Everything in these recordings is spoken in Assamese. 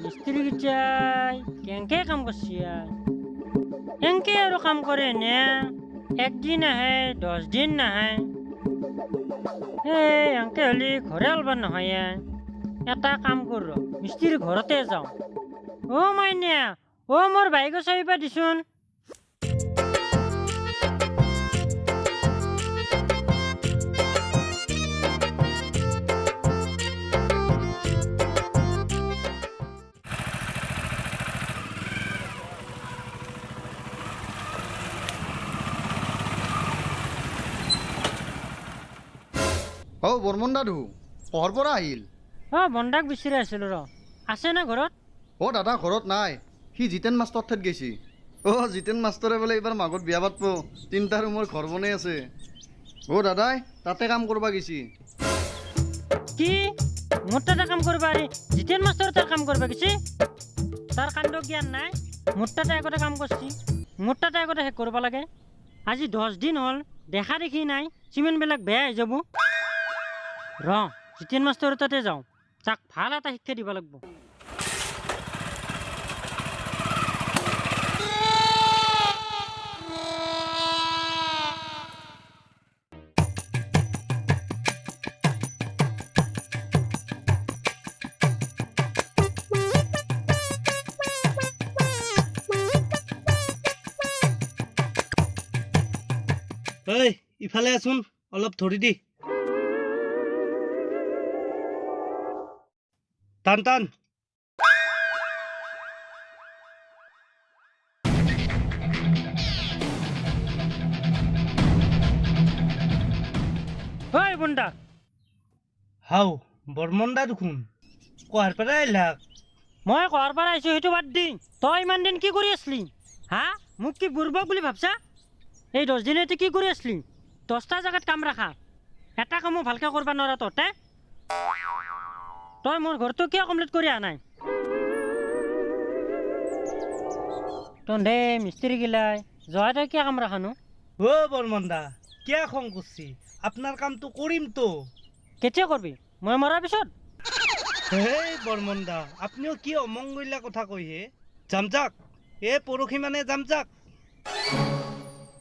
মিস্ত্ৰি গিচাই কেনকে কাম কৰছি এনকে আৰু কাম কৰে নে একদিন আহে 10 দিন নাহে এনকে হলি ঘৰে আলবাৰ নহয় এটা কাম কৰ মিস্ত্ৰি ঘৰতে যাওঁ মাইনা মোৰ বাইক চাবিবা দিছোন বৰ্মন দাদু পহৰ পৰা আহিল বন্দাক বিচাৰি আছিলো আছে না ঘৰত দাদা ঘৰত নাই সি জিতেন মাষ্টৰ ঠাইত গৈছি জিতেন মাষ্টৰে বোলে এইবাৰ মাঘত বিয়া পাতব 3টা ৰুমৰ ঘৰ বনাই আছে দাদাই তাতে কাম কৰবা গৈছি কি মোৰ তাতে কাম কৰবা জিতেন মাষ্টৰ তাত কাম কৰবা গৈছি তাৰ কাণ্ড জ্ঞান নাই মোৰ তাতে আগতে কাম কৰছি মোৰ তাতে আগতে শেষ কৰবা লাগে আজি 10 দিন হ'ল দেখা দেখি নাই চিমেণ্টবিলাক বেয়া হৈ যাব জিতেন মাষ্টৰ তাতে যাওঁ তাক ভাল এটা শিক্ষা দিব লাগিব ইফালে আছোন অলপ ধৰি দি টান টান বন্দা হাও বৰ্মনদা দেখোন কোহাৰ পৰা আহিলা মই কোৱাৰ পৰা আহিছো সেইটো বাদ দি তই ইমান দিন কি কৰি আছিলি মোক কি বুৰ্বক বুলি ভাবছা এই 10 দিনতে কি কৰি আছিলি 10টা জাগাত কাম ৰাখা এটা কামো ভালকে কৰবা নোৱাৰা তই মোৰ ঘৰটো কিয় কমপ্লিট কৰি আহা নাই তন্দে মিস্ত্ৰি গিলাই জয় তই কিয় কাম ৰাখানো বৰ্মনদা কিয় খং কৰছি আপনাৰ কামটো কৰিম তো কেতিয়া কৰবি মই মৰাৰ পিছত বৰ্মনদা আপনিও কি অমংগলীয়া কথা কয় যাম যাক পৰহি মানে যাম যাক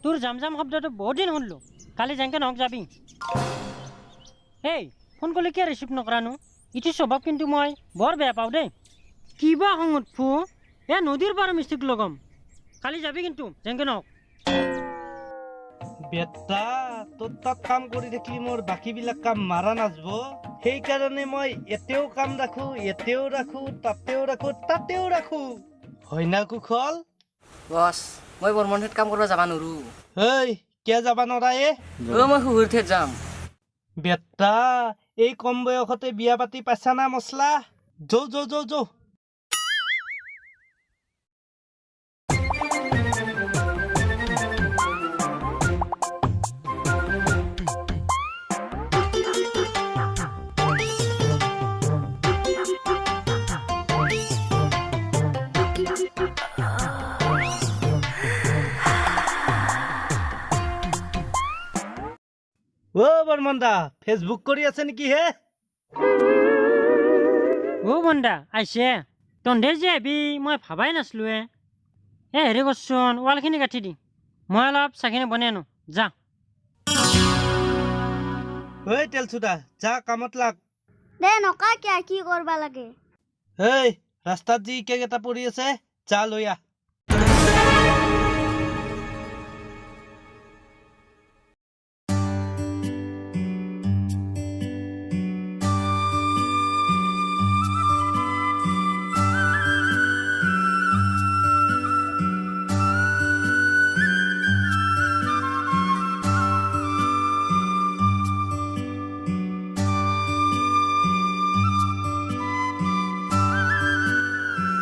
তোৰ জাম শব্দটো বহুত দিন শুনলো কালি যেনকে নহওক যাবি ফোন কৰিলে কিয় ৰিচিভ নকৰানো ইটো স্বভাৱ কিন্তু মই বৰ বেয়া পাওঁ দেই কিবা খং উঠফু নদীৰ পৰা মিস্ত্ৰীক লগাম কালি যাবি কিন্তু যেনকে নহওক বেটা তোৰ তাত কাম কৰি থাকিলে মোৰ বাকীবিলাক কাম মাৰা নাযাব সেইকাৰণে মই এতেও কাম ৰাখো এতেও ৰাখো তাতেও ৰাখো হয় না কুশল বস মই বৰ্মনহেত কাম কৰিব যাবা নোৱাৰো কিয় যাবা নৰা মই শুহুৰ ঠেত যাম বেটা এই কম বয়সতে বিয়া পাতি পাইছা না মছলা যৌ বৰ্মনদা ফেচবুক কৰি আছে নেকি বন্দা আহিছে তন্ধে যে আহিবি মই ভাবাই নাছিলো হেৰি কৰচোন ৱালখিনি গাঁঠি দি মই অলপ চাহখিনি বনাই আনো যা তেলচুদা যা কামত লাগ দে নকা কিয়া কি কৰবা লাগে ৰাস্তাত যি কেক এটা পৰি আছে যা লৈ আহ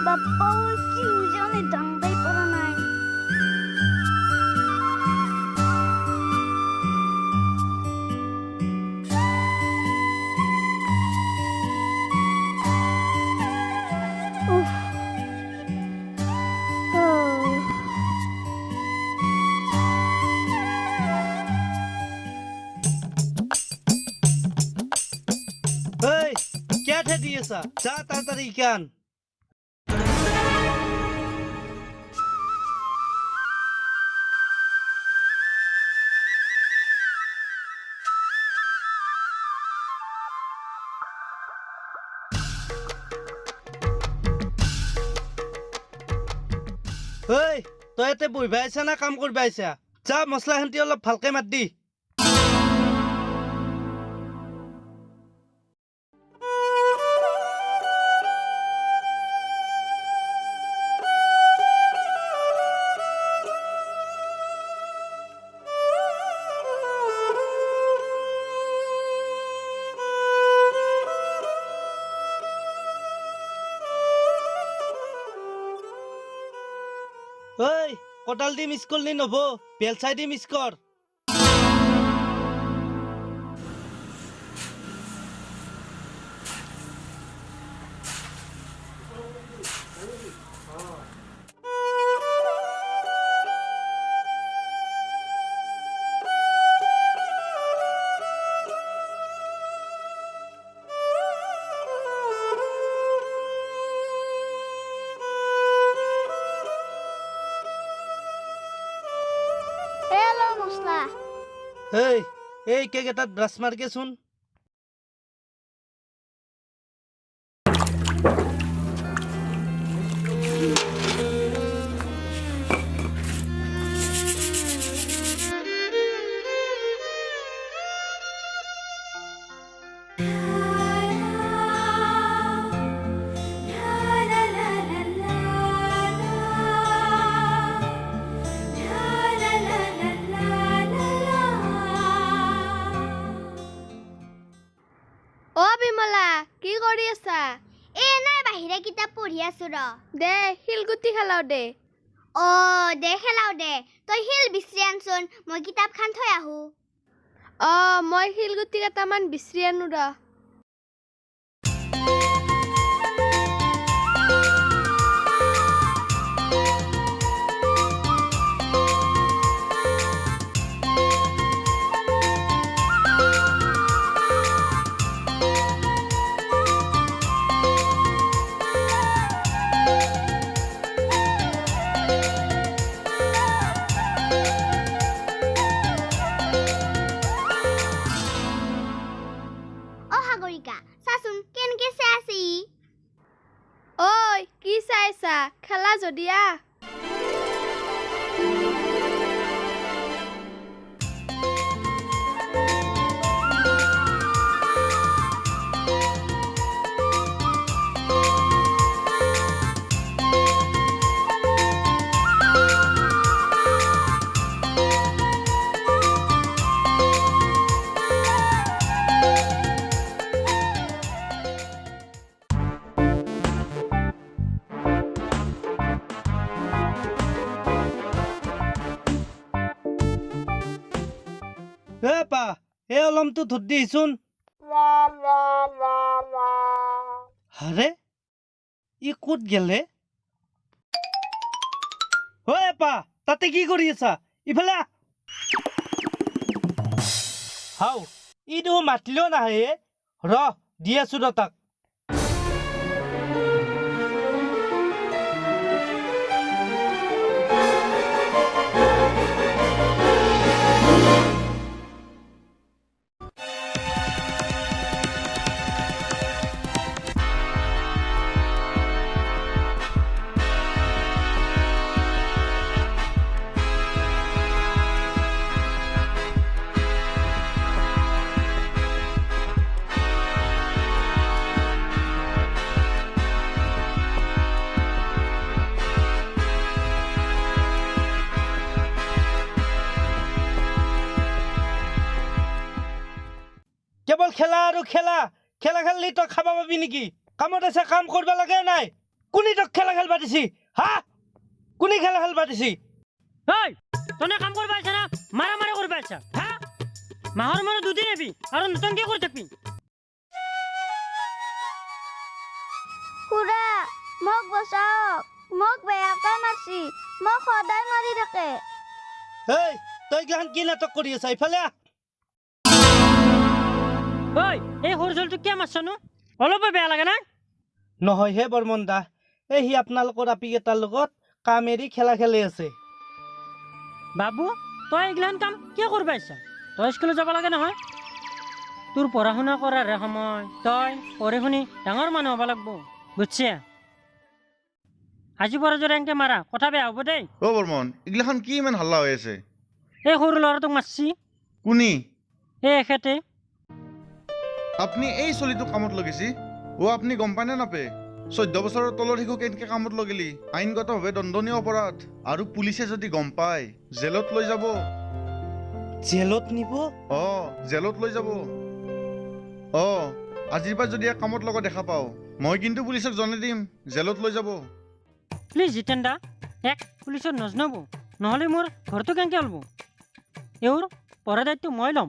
বাপ্পা কি জানে দাংদাই পৰা নাই क्या ठे दिए सा जा ताड़ाताड़ी कान ঐ তই ইয়াতে বহিবা আহিছা না কাম কৰিবা আহিছা যা মছলা খান্তি অলপ ভালকে মাত দি ঐ কটাল দি মিছ কৰলি নব বেলচাই দি মিছ কৰ হেল্ল' মছলা এই কেক এটাত ব্ৰাছ মাৰকেচোন অ বিমলা কি কৰি আছা নাই বাহিৰে কিতাপ পঢ়ি আছো ৰ দে শিলগুটি খেলাও দে দে খেলাও দে তই শিল বিচৰি আনচোন মই কিতাপ খান থৈ আহো মই শিলগুটি কেইটামান বিচাৰি আনো ৰ সাগৰিকা চাচোন কেনেকে চাই আছে ঐ কি চাইছা খেলা যদি আ পা এই অলমটো ধুত দিচোন হাৰে ই ক'ত গেলে পা তাতে কি কৰি আছা ইফালে হাও ই দেখোন মাতিলেও নাহে ৰ দি আছো ৰ তাক কেৱল খেলা আৰু খেলা খেলা খেললি তই খাব পাবি নেকি কামত আছে কাম কৰিব লাগে নাই কোনে তক খেলা খেলবা দিছি হা কোনে খেলা খেলবা দিছি তনে কাম করবা আইছা না মারামারি করবা আইছা হ্যাঁ মাহর মনে দুদিন এবি আর নতঙ্কি করে থাকবি খুৰা মোক বচাওক মোক বেয়াকে মাৰছি মোক সদায় মাৰি থাকে তই গিলাখান কি নাটক কৰি আছা ইফালে এই সৰু জলটো কিয় মাৰছনো অলপ বেয়া লাগে না নহয় হে বৰ্মন দা সি আপোনালোকৰ আপীকেইটাৰ লগত কাম এৰি খেলা খেলি আছে বাবু তই এইগিলান কাম কিয় করবা আইছা তই স্কুলে যাব লাগে নহয় তোর পড়াশোনা করার সময় তই পড়ে শুনি ডাঙর মানুষ হবা লাগবো বুঝছি আজি পৰা যদি এনেকৈ মাৰা কথা বেয়া হ'ব দেই। অ' বৰ্মন এইগিলাখন কি ইমান হাল্লা হৈ আছে? এই সৰু ল'ৰাটোক মাৰছি, কোনি? এই এখেতে। আপুনি এই চলিটোক কামত লগাইছি? অ' আপুনি গম পায় নে নাপায়? 14 বছৰৰ তলৰ শিশু কেনেকৈ কামত লগালি আইনগতভাৱে দণ্ডনীয় অপৰাধ, আৰু পুলিচে যদি গম পায় জেলত লৈ যাব। জেলত নিব? অ' জেলত লৈ যাব। অ' আজিৰ পৰা যদি এক কামত লগত দেখা পাওঁ মই কিন্তু পুলিচক জনাই দিম, জেলত লৈ যাব। প্লিজ জিতেন দা, এক পুলিচত নজনাব, নহ'লে মোৰ ঘৰটো কেনেকৈ ওলব। এওঁৰ পঢ়া দায়িত্ব মই ল'ম।